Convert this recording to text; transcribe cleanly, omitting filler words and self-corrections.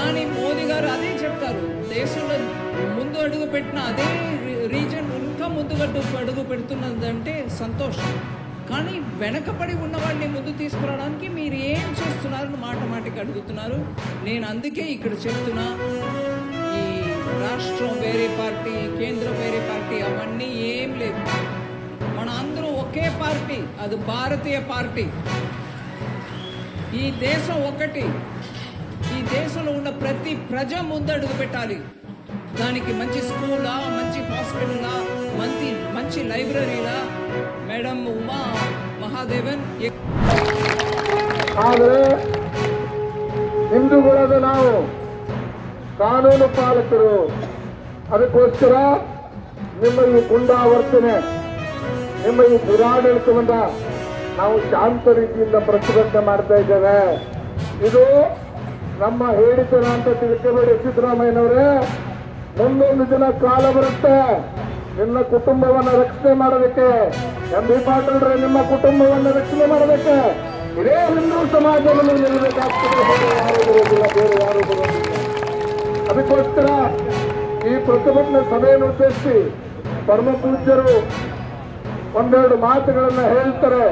కానీ మోదీ గారు అదే చెప్తారు, దేశంలో ముందు అడుగు పెట్టిన అదే రీజన్ ఇంకా ముందు అడుగు పెడుతున్నదంటే సంతోషం. కానీ వెనకబడి ఉన్నవాడిని ముందు తీసుకురావడానికి మీరు ఏం చేస్తున్నారని మాటికి అడుగుతున్నారు. నేను అందుకే ఇక్కడ చెప్తున్నా, ఈ రాష్ట్రం వేరే పార్టీ, కేంద్రం వేరే పార్టీ అవన్నీ ఏం లేదు. మన అందరూ ఒకే పార్టీ, అది భారతీయ పార్టీ. ఈ దేశం ఒకటి. ఈ దేశంలో ఉన్న ప్రతి ప్రజ ముందు అడుగు పెట్టాలి. దానికి మంచి స్కూలా, మంచి హాస్పిటలా, మంచి ಲೈಬ್ರರಿಲಾ ಮೇಡಮ್ ಉಮಾ ಮಹಾದೇವನ್. ಆದರೆ ಹಿಂದೂಗಳಾದ ನಾವು ಕಾನೂನು ಪಾಲಕರು. ಅದಕ್ಕೋಸ್ಕರ ನಿಮ್ಮ ಈ ಗುಂಡಾವರ್ತನೆ, ನಿಮ್ಮ ಈ ದುರಾಡಳಿತವನ್ನ ನಾವು ಶಾಂತ ರೀತಿಯಿಂದ ಪ್ರತಿಭಟನೆ ಮಾಡ್ತಾ ಇದ್ದೇವೆ. ಇದು ನಮ್ಮ ಹೇಳಿತನ ಅಂತ ತಿಳ್ಕೋಬೇಡಿ ಸಿದ್ದರಾಮಯ್ಯನವರೇ. ಮುಂದೊಂದು ದಿನ ಕಾಲ ಬರುತ್ತೆ ನಿನ್ನ ಕುಟುಂಬವನ್ನು ರಕ್ಷಣೆ ಮಾಡೋದಕ್ಕೆ. ಎಂ.ಬಿ. ಪಾಟೀಲ್ರೆ, ನಿಮ್ಮ ಕುಟುಂಬವನ್ನು ರಕ್ಷಣೆ ಮಾಡೋದಕ್ಕೆ ಇದೇ ಹಿಂದೂ ಸಮಾಜವನ್ನು ನಿಲ್ಲಬೇಕಾಗ್ತದೆ, ಬೇರೆ ಯಾರು ಬರೋದಿಲ್ಲ. ಅದಕ್ಕೋಸ್ಕರ ಈ ಪ್ರತಿಭಟನೆ ಸಭೆಯನ್ನು ಉದ್ದೇಶಿಸಿ ಪರಮ ಪೂಜ್ಯರು ಒಂದೆರಡು ಮಾತುಗಳನ್ನು ಹೇಳ್ತಾರೆ.